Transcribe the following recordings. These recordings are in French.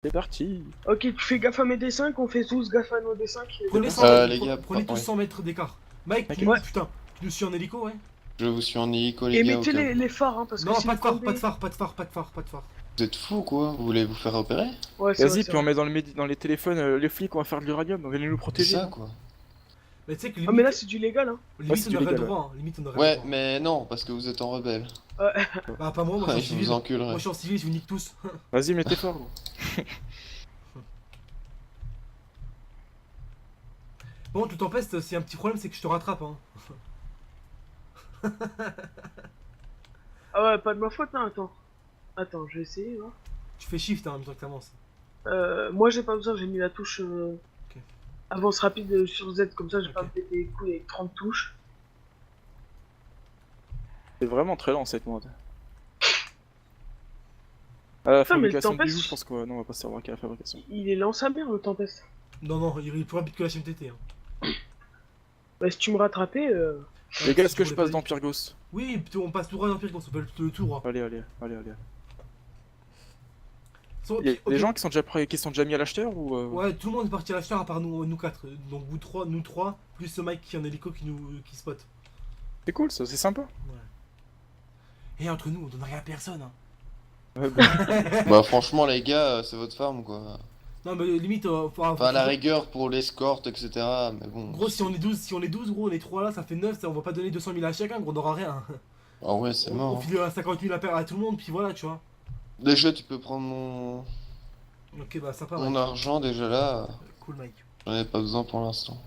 C'est parti. Ok, tu fais gaffe à mes D5, on fait tous gaffe à nos D5. Prenez 100 mètres, les gars, prenez tous ouais. 100 mètres d'écart. Mike, tu, Ouais. putain, tu nous suis en hélico, ouais? Je vous suis en hélico, les Et gars. mettez au cas où. les phares, hein, parce que Non, si pas vous de phare, tombez- pas de phare, pas de phare, pas de phare, pas de phare. Vous êtes fous quoi? Vous voulez vous faire repérer? Ouais, c'est Vas-y, vrai, puis on met dans, dans les téléphones les flics, on va faire de l'uranium, on va nous C'est protéger. ça quoi. Mais tu sais que Ah, limite, mais là c'est du légal, hein. limite c'est on du aurait le légal, droit, hein. Limite on aurait le Ouais, droit. mais non, parce que vous êtes en rebelle. Bah pas moi, moi je Ouais, suis je en civil. vous enculerai. Moi je suis en civil, je vous nique tous. Vas-y, mettez fort, gros. Bon, tout tempeste, s'il y a un petit problème, c'est que je te rattrape, hein. Ah ouais, pas de ma faute, hein, attends. Attends, je vais essayer, là. Tu fais shift hein, en même temps que t'avances. Moi j'ai pas besoin, j'ai mis la touche Ok. avance rapide sur Z, comme ça j'ai pas Ok. me péter les couilles avec 30 touches. C'est vraiment très lent cette mode. À la Putain, mais le fabrication de Tempest- bijoux, je pense qu'on va pas savoir qu'à la fabrication. Il est lent sa mère le Tempest. Non, non, il est plus rapide que la HMTT. Hein. Bah si tu me rattrapais, Les gars, est-ce que je voulais passe pas dans dire. Pyrgos? Oui, plutôt, on passe tout droit dans Pyrgos, on peut le tout droit. Allez, allez, allez, allez. So, Il y a ok. des gens qui sont déjà prêts, qui sont déjà mis à l'acheteur ou Ouais, tout le monde est parti à l'acheteur à part nous 4. Donc vous 3, nous 3, plus ce Mike qui est en hélico qui spot. C'est cool ça, c'est sympa. Ouais. Et entre nous, on donne rien à personne. Hein. Ouais, bah, Bah franchement les gars, c'est votre farm quoi. Non, mais limite, Enfin à la rigueur pour l'escorte, etc. Mais bon. gros, si on est 12, gros, on est 3 là, ça fait 9, on va pas donner 200 000 à chacun, gros, on aura rien. Ah ouais, c'est On mort. file à 50 000 à tout le monde, puis voilà, tu vois. Déjà tu peux prendre mon, Ok, bah sympa, mon Mike. argent déjà là. Cool, Mike. J'en ai pas besoin pour l'instant.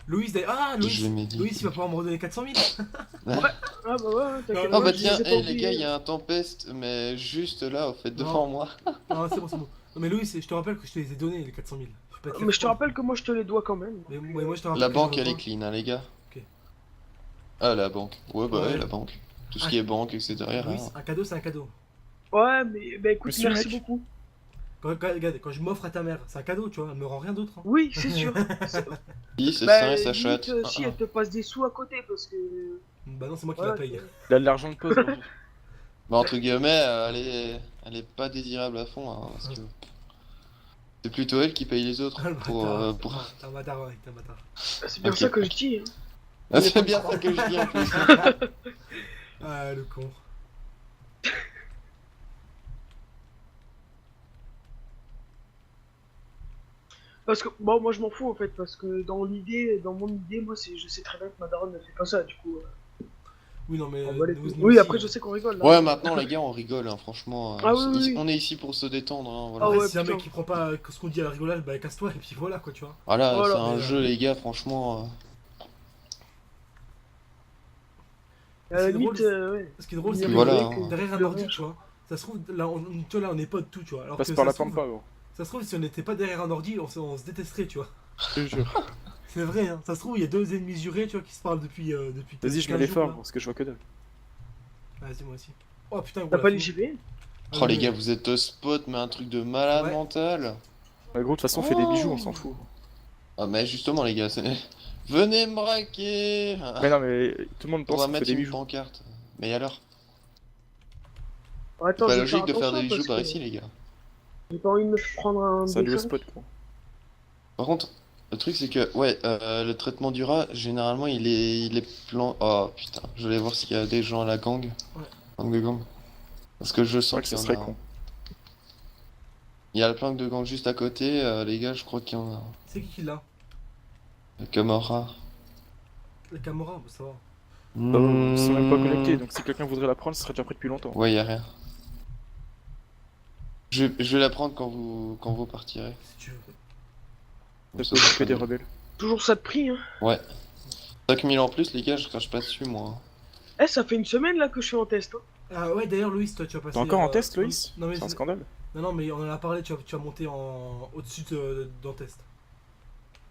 Loïs, d'ailleurs. Ah, Je Loïs, m'ai dit. Loïs, il va pouvoir me redonner 400 000. ah bah ouais, t'inquiète. Ah Ouais, bah je tiens, les ai pas les oubliés. gars, il y a un tempeste, mais juste là, au fait, Non. devant moi. Non, c'est bon, c'est bon. Non, mais Loïs, je te rappelle que je te les ai donnés, les 400 000. Je peux pas te les Mais je te reprendre. rappelle que moi je te les dois quand même. Mais moi, je te rappelle La que banque, je elle est reprends. clean, hein, les gars. Ok. Ah, la banque. Ouais, bah Ouais. ouais, la banque. Tout ce Ah. qui est banque, etc. Loïs, hein. un cadeau, c'est un cadeau. Ouais, mais bah écoute, Monsieur, merci mec. beaucoup. Regarde, quand je m'offre à ta mère, c'est un cadeau, tu vois, elle me rend rien d'autre. Hein. Oui, c'est sûr. Si, c'est Bah, ça, et ça limite, chatte. si elle te passe des sous à côté parce que. Bah non, c'est moi qui Voilà, la paye. il a de l'argent de pause. Roger. Bah, entre guillemets, elle est pas désirable à fond, hein, parce que. C'est plutôt elle qui paye les autres. Ah, le Pour, bâtard. pour... Ah, t'es un bâtard, ouais, t'es un bâtard. C'est bien Ok. ça que je dis. Hein. Ah, c'est bien ça que je dis en plus. Ah, le con. Parce que bon, moi je m'en fous en fait, parce que dans l'idée, dans mon idée, moi je sais très bien que ma daronne ne fait pas ça, du coup. Oui, non, mais. On va les nous couilles. aussi, Oui, après je sais qu'on rigole. Là. Ouais, maintenant, les gars, on rigole, hein, franchement. Ah oui, oui, oui. On est ici pour se détendre, hein, voilà. Ah Après, ouais, si un putain. mec qui prend pas ce qu'on dit à la rigolade, bah casse-toi et puis voilà quoi, tu vois. Voilà, Voilà. c'est un Mais, jeu, les gars, franchement. À la c'est limite, drôle, ouais. Ce qui est drôle, c'est Puis que voilà, que- derrière un le ordi, rire. tu vois. Ça se trouve, là, tu vois, là, on est pas de tout, tu vois. Alors Passe que par ça la se trouve- pampa, gros. Ça se trouve, si on n'était pas derrière un ordi, on se détesterait, tu vois. Je te jure. C'est vrai, hein. Ça se trouve, il y a deux ennemis jurés, tu vois, qui se parlent depuis. Vas-y, je mets 15 les jours, forts, là. parce que je vois que dalle. Vas-y, moi aussi. Oh putain, T'as voilà, pas c'est les bon. JP Ah, Oh, les oui, gars, oui. vous êtes au spot, mais un truc de malade Ouais. mental. Bah, gros, de toute façon, on fait des bijoux, on s'en fout. Ah, mais justement, les gars, venez me braquer. Mais non, mais tout le monde On pense va qu'on fait mettre des une bijoux. pancarte. Mais alors? Oh, C'est attends, pas je vais logique faire de faire des attention bijoux parce par que ici, les gars. j'ai pas envie de me prendre un Salut au D5. spot, gros. Par contre, le truc c'est que, ouais, le traitement du rat, généralement, il est plan. Oh putain, je vais voir s'il y a des gens à la gang. Ouais. Gang de gang. Parce que je sens Ouais, qu'il ça y en a. serait con. Il y a le planque de gang juste à côté, les gars, je crois qu'il y en a. C'est qui l'a? Le Camorra. La Camorra, bah, ça va. Ils sont même pas connectés, donc si quelqu'un voudrait la prendre, ce serait déjà pris depuis longtemps. Ouais, y a rien. Je vais la prendre quand vous partirez. Si tu veux. Comme Ça ça, peut ce occuper des sera rebelles. Toujours ça de prix, hein. bien. Ouais. 5000 en plus, les gars, je crache pas dessus, moi. Eh, ça fait une semaine là que je suis en test. Hein. Ah ouais, d'ailleurs, Loïs, toi, tu vas passer. T'es encore en test, Loïs? Non, mais C'est un scandale. non, mais on en a parlé, tu vas monter au-dessus d'un test.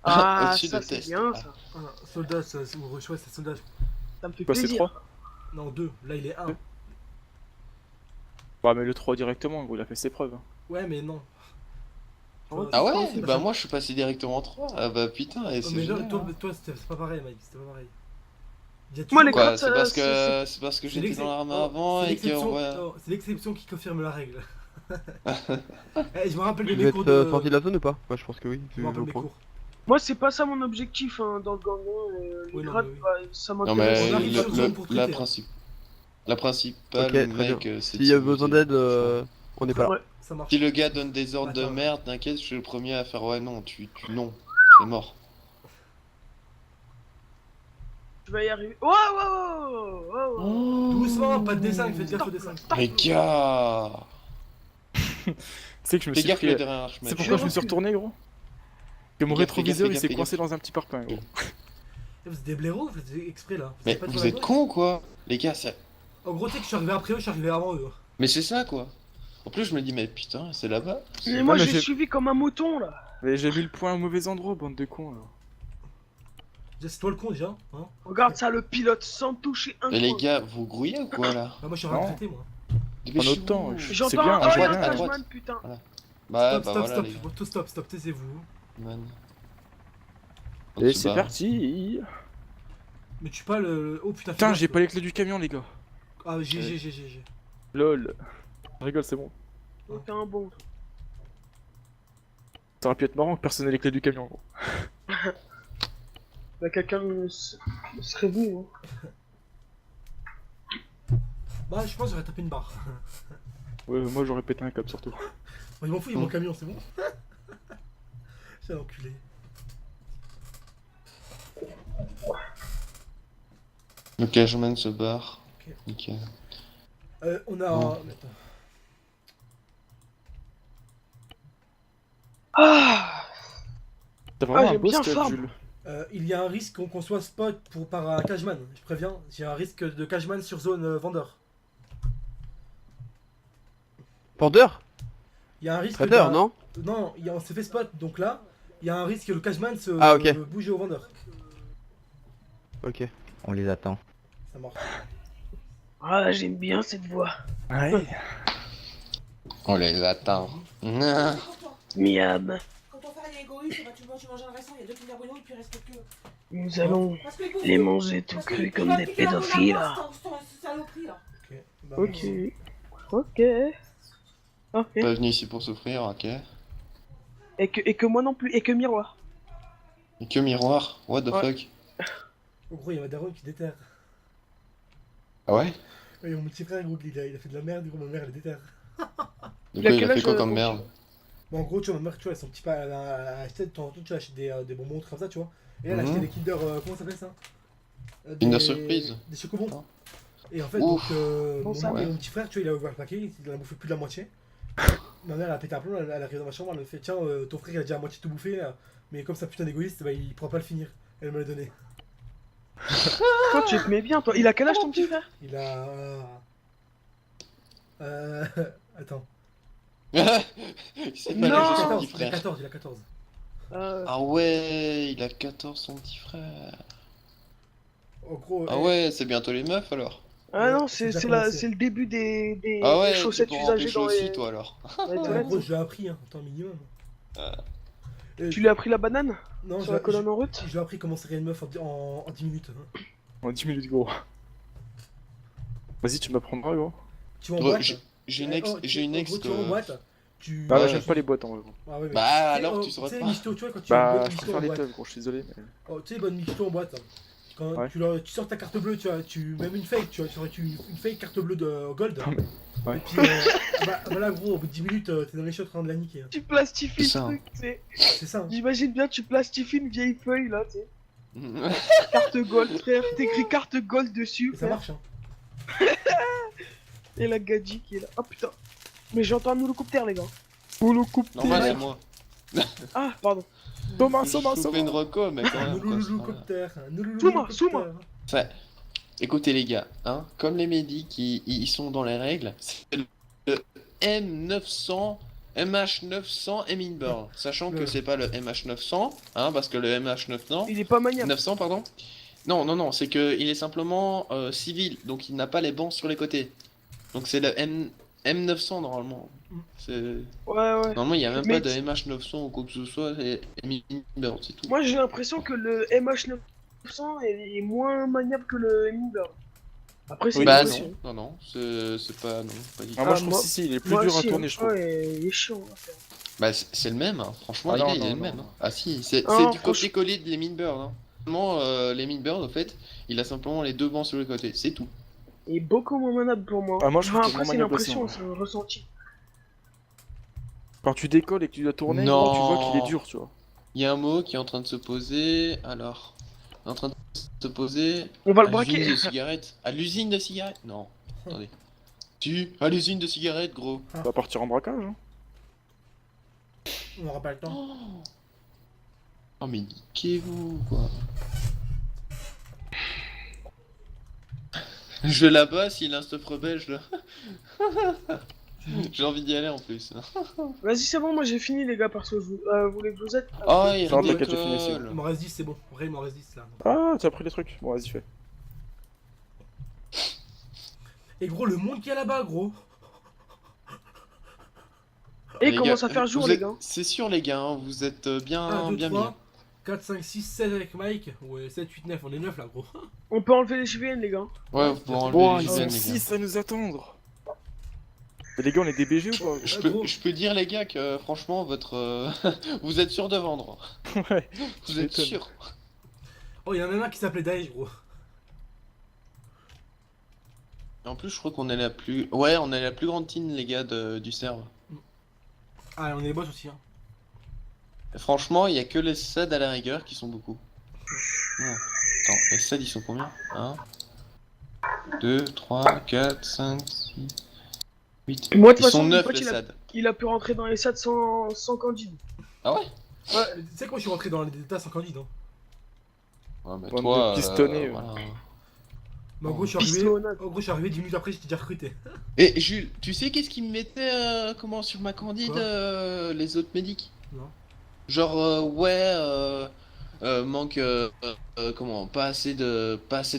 Ah, Au-dessus ça de c'est test. bien ça. Ah, soldat, ou ouais, c'est soldat. Ça me fait Quoi, c'est plaisir. 3? Non, 2. Là, il est 1. Bah, mais le 3 directement, gros, il a fait ses preuves. Ouais, mais non. Ah ouais? c'est Bah moi je suis passé directement en 3. Ah bah putain, et Oh, c'est mais là, génial. toi, c'est pas pareil, Mike. C'était pas pareil. Il y a Moi, toujours- les Quoi, grattes, c'est parce que c'est- c'est parce que c'est j'étais l'excep- dans l'armée oh, avant c'est et que l'exception- ouais. oh, c'est l'exception qui confirme la règle. Je me rappelle de Vous mes êtes cours de... sorti de la zone ou pas? Ouais, je pense que oui. Je me rappelle au mes point. cours. Moi, c'est pas ça mon objectif hein, dans le Gandon. Les Oui, non, grades, mais oui. bah, ça Non m'intéresse. mais On arrive sur zone pour la traiter. la principale Ok, très mec bien. c'est S'il y a de besoin s'amuser, d'aide, on n'est pas là. Ouais. Ça marche. Si le gars donne des ordres de Attends. merde, t'inquiète, je suis le premier à faire ouais non, non, c'est mort. Tu vas y arriver. Oh. Doucement, pas de dessin, faites gaffe au dessin. Mais gars, Tu sais que je me fais suis gaffe pris... le derrière Archmage. C'est pourquoi je me suis retourné, gros? Que mon Fais gaffe, rétroviseur, fais il gaffe, s'est fais coincé gaffe. dans un petit parpaing, gros. Vous êtes des blaireaux, vous faites exprès là. Mais savez pas vous tourner à êtes gauche. cons quoi, les gars, ça. En gros, tu sais que je suis arrivé après eux, je suis arrivé avant eux. Mais c'est ça quoi. En plus je me dis mais putain, c'est là-bas. Mais moi, mais j'ai j'ai- suivi comme un mouton là. Mais j'ai mis le point au mauvais endroit, bande de cons, là. C'est toi le con déjà, hein. Regarde ça, le pilote sans toucher un Mais les point. gars, vous grouillez ou quoi là? Bah, moi je suis Non. retraité moi. Dépêchez-vous. autre temps, je- C'est J'entends bien, un. on Oh, voit y'a bien, un à Cashman, putain. Bah Stop, bah stop, voilà stop, les gars. tout stop, taisez-vous. Man. Et Donc, c'est bah, parti. Mais tu pas le. Oh putain, Putain, fais j'ai gaffe. pas les clés du camion, les gars. Ah, GG. Lol. Je rigole, c'est bon. Donc, t'es un bon. Ça aurait pu être marrant que personne ait les clés du camion, gros. Bah, quelqu'un serait venu. Hein. Bah, je pense que j'aurais tapé une barre. Ouais, moi j'aurais pété un câble surtout. Moi, je m'en fous, il y a mon camion, c'est bon. C'est un enculé. le cashman se barre. Ok. Nickel. On a. Oh. Attends. Ah. T'as vraiment un j'aime beau bien stud, Farm. Jules. Il y a un risque qu'on soit spot par un cashman, je préviens. J'ai un risque de cashman sur zone vendeur. Vendeur? Il y a un risque. Trader, non? Non, on s'est fait spot, donc là, il y a un risque que le cashman se Ah, ok. bouge au vendeur. Ok. On les attend. Ça marche. Ah, j'aime bien cette voix. Ouais. On les attend. Non. Miam. Quand on fait les égoïstes, tu manges un restaurant, il y a 2 Kinder Bueno et puis il reste que. Nous allons Parce que écoute, les manger tout parce cru que comme il va des piquer la pédophiles. bonne ambiance, cette saloperie là. Ok. Bah, Ok. Ok. Ok. Pas venu ici pour souffrir, ok. Et que moi non plus. Et que Miroir. Et que miroir, what the Ouais. fuck? En gros, il y a ma daronne qui déterre. Ah ouais? Oui, mon petit frère, gros, il a fait de la merde, gros, ma mère, elle déterre. Du Il a coup, il quel a fait âge, quoi comme mon merde? Bon, en gros, tu vois, ma mère, tu vois, son petit pas, elle a acheté de temps en temps, tu vois, elle achète des bonbons comme ça, tu vois. Et elle a acheté Mhm. des Kinder, comment ça s'appelle ça? Kinder Surprise. Des chocobons. Ah. Et en fait, Ouf. donc, Bon, mon, ça, mon ouais. petit frère, tu vois, il a ouvert le paquet, il en a bouffé plus de la moitié. Ma mère, elle a pété un plomb, elle arrive dans ma chambre, elle me fait, tiens, ton frère, il a déjà à moitié tout bouffé, là. Mais comme ça, putain d'égoïste, bah, il pourra pas le finir. Elle me l'a donné. Toi, tu te mets bien, toi. Il a quel âge ton petit frère? Il a. Attends. Il sait pas Non. les son 14, petit frère. il a 14. Ah ouais, il a 14 son petit frère. En gros, Ah ouais, c'est bientôt les meufs alors. Ah non, c'est c'est déjà commencé. c'est le début des Ah ouais, des chaussettes tu peux usagées remplir dans aussi les, toi alors. dans les en toilettes. gros, je l'ai appris, hein, en temps minimum. Tu lui as pris la banane Non, sur la colonne en route? je lui ai appris comment serrer une meuf en 10 minutes. Hein. En 10 minutes, gros. Vas-y, tu m'apprendras, gros. Tu vas en Gros, boîte. j'ai une ex, j'ai une en ex gros, tu vas en que... boîte. Tu. Ah, Ouais. bah, j'aime pas les boîtes, en vrai, gros. Ah ouais, mais- Bah Tu sais, alors tu tu saurais sais, pas. misto, tu vois, quand tu vas en Bah, boîte, je misto préfère en les boîte. teufs, gros, je suis désolé, mais... Oh, tu sais, bonne misto en boîte. Quand Ouais. tu sors ta carte bleue, tu vois, même une fake, tu vois, une fake carte bleue de gold. Ouais. Et puis, bah là, gros, au bout de 10 minutes, t'es dans les shots en train de la niquer. Hein. Tu plastifies C'est le ça. truc, tu sais. C'est ça. Hein. J'imagine bien, tu plastifies une vieille feuille là, tu sais. Carte gold, frère. T'écris carte gold dessus, Et ça frère. marche, hein. Et la gadji qui est là. Oh putain. Mais j'entends un hélicoptère, les gars. Normal, c'est moi. Ah, pardon. Thomas, Je Thomas, fais une Thomas. reco, mais quand même. quoi, c'est pas grave. Noulouloucoptère. Souma. Ça, écoutez les gars, hein, comme les médics ils sont dans les règles, c'est le M900, MH900 Eminburn, sachant que Le- c'est pas le MH900, hein, parce que le MH900, Il est pas maniable. 900 pardon. Non, c'est que il est simplement civil, donc il n'a pas les bancs sur les côtés. Donc c'est le M900 normalement. C'est Ouais. normalement il y a même Mais pas de MH900 ou quoi que ce soit, c'est Eminburn, c'est tout. Moi, j'ai l'impression que le MH900 est moins maniable que le Ember. Après, c'est Oui, une Bah impression. non, c'est pas, non, pas du tout. Ah, moi Ah, je trouve moi- si, il est plus Moi dur à aussi, tourner, je trouve. ouais, il est chiant à faire. Bah c'est le même, hein. Franchement Ah les non, gars, il est non, le non, même. non. Hein. Ah si, c'est Ah, du franchement- copier-coller de Lemon Bird. Hein. Simplement, Lemon Bird, en fait, il a simplement les deux bancs sur le côté, c'est tout. Il est beaucoup moins maniable pour moi. Ah, moi, je trouve Enfin, qu'il est après, moins c'est maniable l'impression, aussi, c'est un ressenti. Quand tu décolles et que tu dois tourner, gros, tu vois qu'il est Non. dur, tu vois. Il y a un mot qui est en train de se poser, alors... En train de se poser... On va le à l'usine braquer. de cigarettes. À l'usine de cigarettes? Non, attendez. À l'usine de cigarettes, gros. On va partir en braquage, hein. On n'aura pas le temps. Oh mais niquez-vous, quoi. Je vais là-bas, s'il a un stuff belge, là. J'ai envie d'y aller en plus. Vas-y, c'est bon, moi j'ai fini, les gars, parce que vous voulez que vous êtes. Oh, il Non, t'inquiète, j'ai fini aussi. rigole. Il m'en reste 10, c'est bon. En vrai, il m'en reste 10 là. Ah, tu as pris les trucs. Bon, vas-y, fais. Et gros, le monde qu'il y a là-bas, gros. Et Les il commence gars, à faire jour, vous les êtes- gars. C'est sûr, les gars, hein, vous êtes bien, 1, 2, bien, 3, bien. 4, 5, 6, 7 avec Mike. Ouais, 7, 8, 9. On est 9 là, gros. On peut enlever les JVN, les gars. Ouais, vous pouvez enlever Bon, les ils jeunes, sont les gars. 6 à nous attendre. Mais les gars, on est DBG ou pas? gros. Je peux dire, les gars, que franchement, votre. Vous êtes sûr de vendre. Ouais. Vous Je êtes m'étonne. sûr. Oh, il y en a un qui s'appelait Daesh, gros. En plus, je crois qu'on est la plus. Ouais, on est la plus grande team, les gars, du serve. Ah, on est les boss aussi, hein. Franchement, il y a que les SAD à la rigueur qui sont beaucoup. Non. Attends, les SAD ils sont combien 1, 2, 3, 4, 5, 6, 8. Moi, de toute Ils façon, sont une 9 fois les qu'il a, SAD. il a pu rentrer dans les SAD sans Candide. Ah ouais Tu sais que moi je suis rentré dans les détails sans Candide, hein. Ouais, mais Bande toi. de pistonnés, voilà. Mais en gros, je suis arrivé. Pistonnade. En gros, je suis arrivé 10 minutes après, j'étais déjà recruté. Et Jules, tu sais qu'est-ce qui me mettait comment sur ma candide Quoi les autres médics? Non. Genre manque comment pas assez de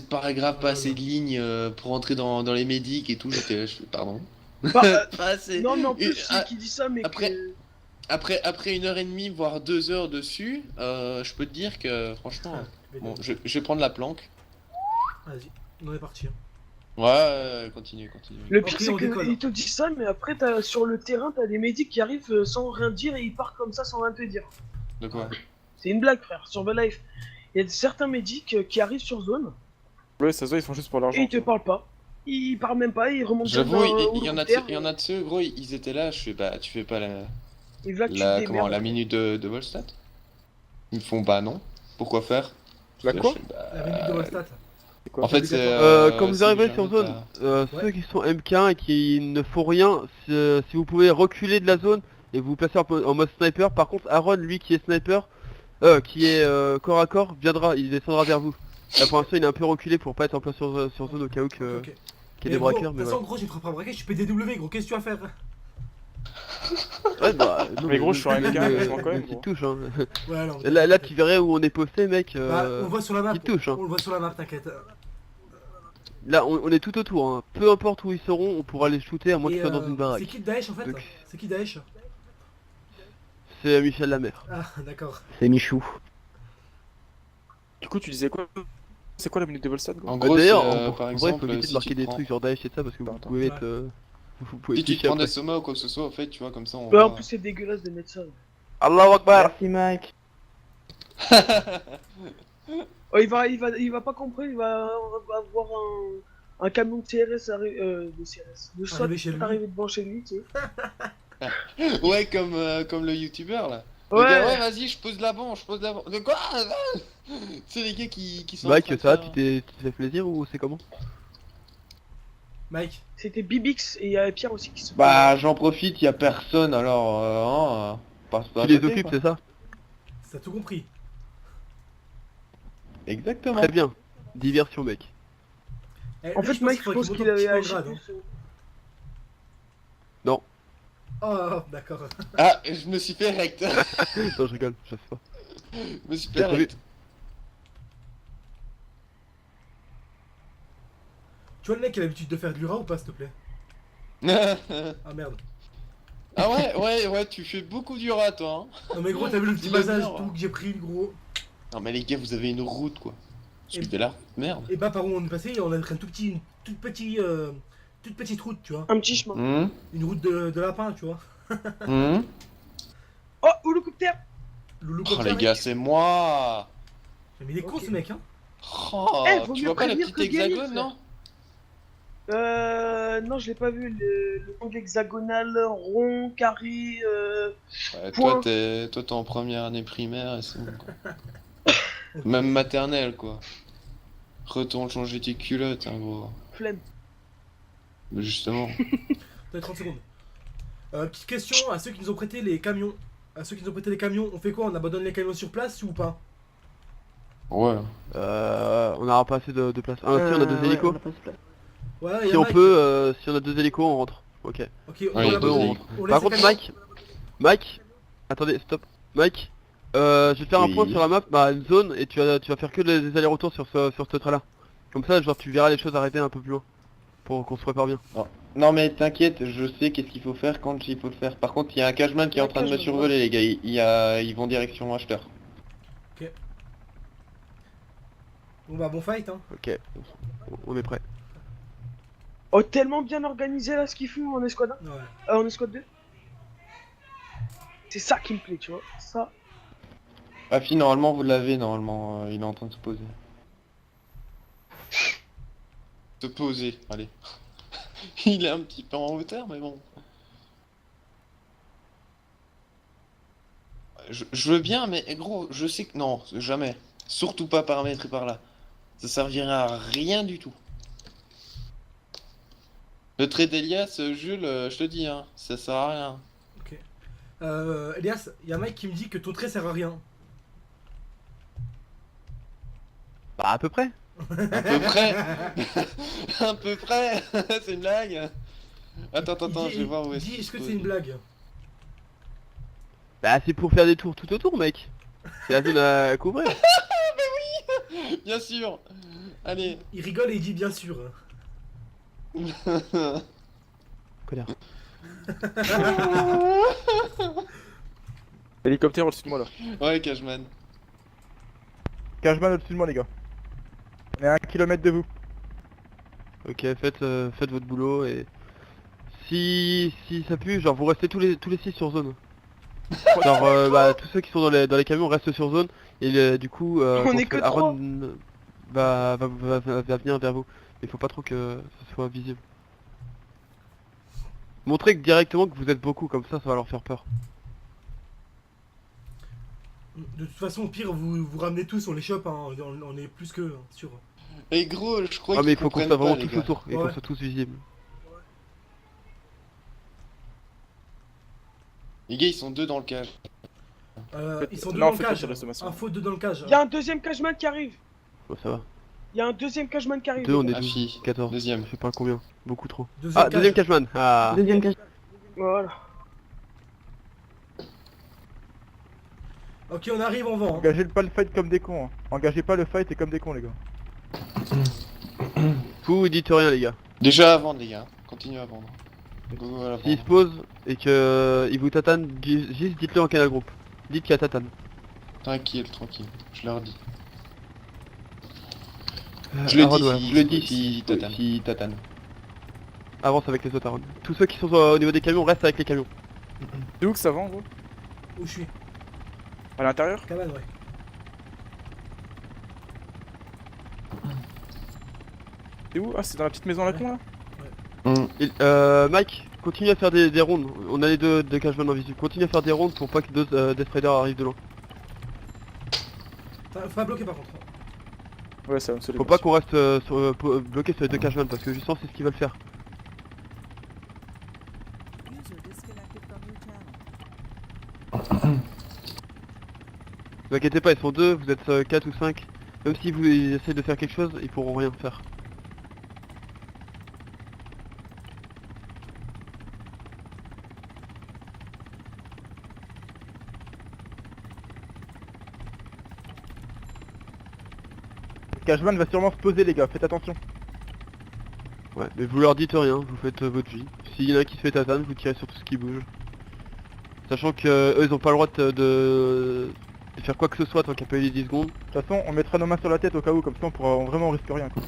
paragraphes, pas assez de lignes pour entrer dans les médics et tout. J'étais pardon. Bah, Pas assez. non, mais en plus, Et, c'est qui dit ça, mais après- que... Après 1h30 voire 2 heures dessus, je peux te dire que franchement, bon, je vais prendre la planque. Vas-y, on est parti. Hein. Ouais, continue. Le pire, Ok, c'est on décolle. qu'il te dit ça, mais après, sur le terrain, t'as des médics qui arrivent sans rien dire et ils partent comme ça sans rien te dire. De quoi? C'est une blague, frère, sur The Life. Il y a certains médics qui arrivent sur zone Ouais, ça se voit, ils font juste pour et l'argent. ils te parlent pas. Ils parlent même pas, ils remontent J'avoue, au il y en a terre, de ceux, gros, ils étaient là. Je fais bah tu fais pas et voilà que tu te la démerdes. minute de Volstat? Ils me font bah non. Pourquoi faire? La quoi? Je fais, bah, La minute de Volstat là. C'est quoi? En fait, c'est. Quand vous c'est arrivez les sur gens zone, Ouais. ceux qui sont MK et qui ne font rien, si vous pouvez reculer de la zone et vous placez en mode sniper. Par contre, Aaron, lui qui est sniper, qui est corps à corps, viendra, il descendra vers vous. Là pour l'instant il est un peu reculé pour pas être en plein sur zone au cas où qu'il Ok. y ait Mais des gros, braqueurs. de Mais toute ouais. façon, gros, j'ai trop pas braquer, je suis PDW, gros, qu'est-ce que tu vas faire? Ouais, bah, non, Mais gros, je suis un MK, mais- je m'en quand même, mais qui gros. touche, hein. Ouais, non. Là tu verrais où on est posté, mec. Bah, on le voit sur la map. qui touche, hein. On le voit sur la map, t'inquiète. Là on est tout autour, hein. Peu importe où ils seront, on pourra les shooter à moins Et, qu'ils soient dans une c'est baraque. qui Daesh en fait? Donc- C'est qui Daesh? C'est Michel Lamer. Ah, d'accord. C'est Michou. Du coup, tu disais quoi? C'est quoi la minute de Volstad, gros? En gros, D'ailleurs, c'est, en par vrai, il exemple, faut éviter de si marquer tu des prends- trucs sur Daesh et ça parce que vous Attends. pouvez Ouais. être. Vous pouvez Si tu te cliquer prends des après. sommets ou quoi que ce soit, en fait, tu vois, comme ça on Ouais, en voit- plus, c'est dégueulasse de mettre ça. Allahu Akbar. Merci Mike. Oh, il va pas comprendre, il va avoir un camion de CRS, de CRS, de SWAT Arrivé chez lui. arrivé devant chez lui, tu sais. Ouais, comme le youtubeur là. Le Ouais. gars, ouais, vas-y, je pose l'avant, je pose l'avant. De quoi? C'est les gars qui sont. en Mike, train de ça, faire- tu t'es fait plaisir ou c'est comment? Mike, C'était Bibix et il y avait Pierre aussi qui se Bah j'en profite, y a personne alors passe pas à Tu les côté, occupes, quoi. c'est ça? t'as tout compris. Exactement. Très bien. Diversion, mec. Eh, En lui, fait, je Mike, je qu'il pense faudrait qu'il avait monte un acheté petit peu en grade, plus. Oh, d'accord. Ah, je me suis fait rect. Non, je rigole, je sais pas. Je me suis fait T'as trouvé- rect. Tu vois le mec qui a l'habitude de faire de l'ura ou pas, s'il te plaît? Ah merde. Ah ouais, tu fais beaucoup du rat, toi. Hein. Non mais gros, t'as vu le petit Il a passage bien, tout ouais. que j'ai pris, gros? Non mais les gars, vous avez une route quoi. Celui de là. Merde. Et bah par où on est passé, on a pris une toute petite route, tu vois. Un petit chemin. Une route de lapin, tu vois. Oh, hélicoptère. Loulou Oh les gars, c'est moi. Mais il est con Ok. ce mec, hein. Oh, Eh, vaut tu mieux vois pas le prévenir petit que guérir, hexagone, non? Non, je l'ai pas vu. Le triangle hexagonal, rond, carré. Ouais, Point. toi t'es en première année primaire et c'est bon, quoi. Même maternelle quoi. Retourne changer tes culottes, hein, gros. Flemme. Mais justement. T'as 30 secondes. Petite question à ceux qui nous ont prêté les camions. À ceux qui nous ont prêté les camions, on fait quoi? On abandonne les camions sur place ou pas? Ouais. On n'aura pas assez de place. Ah si, on a deux hélicos. Ouais, Si on peut, si on a deux hélicos, on rentre. Ok. Ok, Ouais, on y a l'abandonne. deux on- hélicos. On laisse Par les contre, camions. Mike, attendez, stop. Mike, je vais te faire un Oui. point sur la map, bah une zone, et tu vas faire que des allers-retours sur ce trait-là. Comme ça, genre tu verras les choses arrêter un peu plus loin. Pour qu'on se prépare bien. Non mais t'inquiète, je sais qu'est-ce qu'il faut faire quand il faut le faire. Par contre, il y a un cageman qui est en train de me survoler les gars, ils vont direction acheteur. Bon bah bon fight, hein. Ok, on est prêt. Oh, tellement bien organisé là ce qu'ils font en escouade 1. Ouais. En escouade 2. C'est ça qui me plaît, tu vois. Ça. Afi, normalement vous l'avez, normalement, il est en train de se poser. Te poser, allez. Il est un petit peu en hauteur, mais bon. Je veux bien, mais gros, je sais que non, jamais. Surtout pas paramétrer par là. Ça servirait à rien du tout. Le trait d'Elias, Jules, je te dis, hein, ça sert à rien. Ok. Elias, y'a Mike qui me dit que ton trait sert à rien. Bah à peu près. À peu près. À peu près. C'est une blague. Attends, je vais voir où est-ce Dis, qu'il est-ce se que c'est pose. une blague? Bah c'est pour faire des tours tout autour mec. C'est la zone à couvrir. Bien sûr. Allez. Il rigole et il dit bien sûr. Connard. Hélicoptère au-dessus de moi là. Ouais, Cashman. Cashman au-dessus de moi les gars. On est à 1 km de vous. Ok, faites votre boulot et... Si ça pue, genre vous restez tous les 6 sur zone. Genre bah tous ceux qui sont dans les camions restent sur zone et du coup On est que Aaron va venir vers vous. Il faut pas trop que ce soit visible. Montrez directement que vous êtes beaucoup, comme ça va leur faire peur. De toute façon, au pire, vous ramenez tous, on les chope, hein. On est plus que sûr. Et gros, je crois Ah mais il qu'ils faut qu'on comprennent soit pas, vraiment les tous gars. autour et qu'on Ouais. soit tous visibles. Les gars, ils sont deux dans le cage. Ils sont deux Non, dans le faites pas cage. sur la sommation. Info, deux dans le cage. Y'a un deuxième cageman qui arrive. Bon ça va. Y'a un deuxième cageman qui arrive. 2 on est Ah, 12, fille. 14. Deuxième. Je sais pas combien. Beaucoup trop. Deuxième Ah deuxième cashman. Ah. Voilà. Ok, on arrive, on vend. Hein. Engagez pas le fight comme des cons. Hein. Engagez pas le fight et comme des cons les gars. Vous dites rien les gars. Déjà à vendre, les gars. Continuez à vendre. Go, go, à la S'il vendre. se pose et que il vous tatane, juste dites-le en canal groupe. Dites qu'il y a tatane. Tranquille. Je leur dis. Aaron, ouais. Je le dis si tatane. Avance avec les autres Aaron. Tous ceux qui sont au niveau des camions restent avec les camions. C'est où que ça va en gros? Où je suis? À l'intérieur? Cabane, ouais. C'est où? Ah, c'est dans la petite maison à la con là? Et, Mike, continue à faire des rondes. On a les deux cashman en visu. Continue à faire des rondes pour pas que deux Death Rider arrivent de loin. Faut pas bloquer par contre. Ouais, ça va me Faut pas qu'on reste bloqué sur les deux cashman parce que justement c'est ce qu'ils veulent faire. Ne vous inquiétez pas, ils sont deux, vous êtes 4 ou 5. Même si vous essayez de faire quelque chose, ils pourront rien faire. Cashman va sûrement se poser les gars, faites attention. Ouais, mais vous leur dites rien, vous faites votre vie. S'il y en a un qui se fait tatane, vous tirez sur tout ce qui bouge. Sachant que eux ils ont pas le droit de de faire quoi que ce soit tant qu'il n'y a pas eu les 10 secondes. De toute façon, on mettra nos mains sur la tête au cas où, comme ça on pourra vraiment on risque rien. Quoi.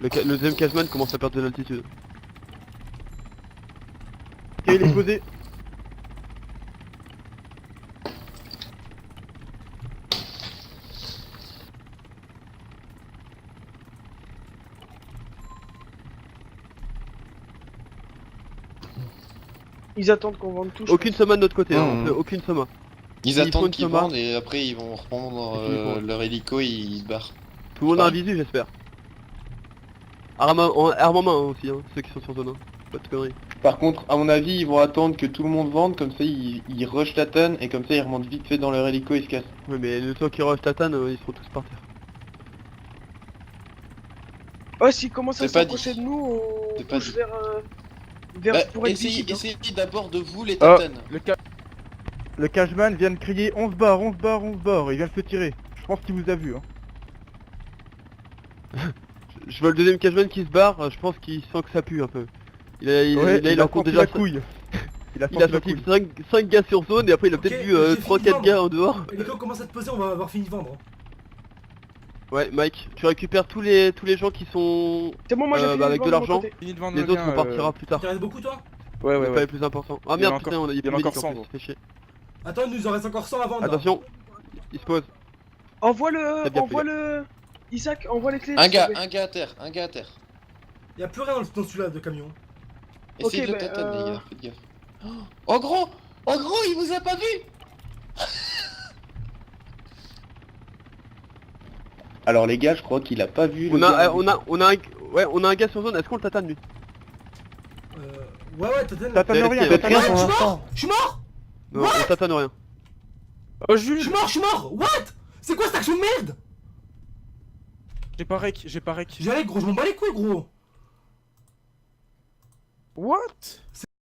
Le deuxième caseman commence à perdre de l'altitude. Ok, il est posé. Ils attendent qu'on vende tout. je Aucune soma de notre côté, hein, Mmh. on fait aucune soma. Ils Ils font attendent une qu'ils soma. vendent et après ils vont reprendre Et puis, ils vont. leur hélico et ils se barrent. Tout le monde a un Ouais. visu, j'espère. Arme en main aussi, hein, ceux qui sont sur zone 1. Pas de conneries. Par contre, à mon avis, ils vont attendre que tout le monde vende, comme ça ils rushent la tonne et comme ça ils remontent vite fait dans leur hélico et ils se cassent. Ouais, mais le temps qu'ils rushent Tatane, ils seront tous par terre. Ouais, s'ils commencent à C'est pas s'approcher dit. de nous, on C'est pas pousse dit. vers Bah, pour être essayez, visible. essayez d'abord de vous les Ah. tatanes. Le cashman vient de crier 11 barres, 11 barres, 11 barres. Il vient de se tirer. Je pense qu'il vous a vu. Hein. Je vois le deuxième cageman qui se barre, je pense qu'il sent que ça pue un peu. Ouais, il en compte senti déjà la couille. Il a Il a senti la sorti couille. 5 gars sur zone et après il a Ok, peut-être vu j'ai fini de 3-4 vendre. gars en dehors. Et les gars, commence à te poser, on va avoir fini de vendre. hein. Ouais, Mike, tu récupères tous les gens qui sont... C'est bon, moi j'ai fini avec de vendre mon l'argent. côté. Fini de vendre Les le autres mien, on partira plus tard. T'en restes beaucoup, toi? Ouais, ouais, Pas ouais. les plus importants. Ah Il y en a merde, putain, encore- il y a il y en plus a de encore médic en 100, plus, ça fait chier. Attends, il nous en reste encore 100 à vendre. là. Attention, il se pose. Envoie Fais bien, envoie le... Isaac, envoie les clés. Un s'il te gars, plaît. un gars à terre, un gars à terre. Y a plus rien dans celui-là de camion. Essayez Ok, de le bah, tatane les gars, faites gaffe. Oh gros, il vous a pas vu. Alors les gars, je crois qu'il a pas vu le On a, gars. on a un gars sur zone, est-ce qu'on le tatane lui? Ouais, Tatane. T'attends rien, Vérifiez, t'attends rien Ouais, pour je suis l'instant. mort. Je suis mort. Non, on tatane rien. Oh Je Jules, suis mort. What? C'est quoi cette action de merde? j'ai pas rec, j'ai pas rec. J'allais, gros, je m'en bats les couilles, gros. What?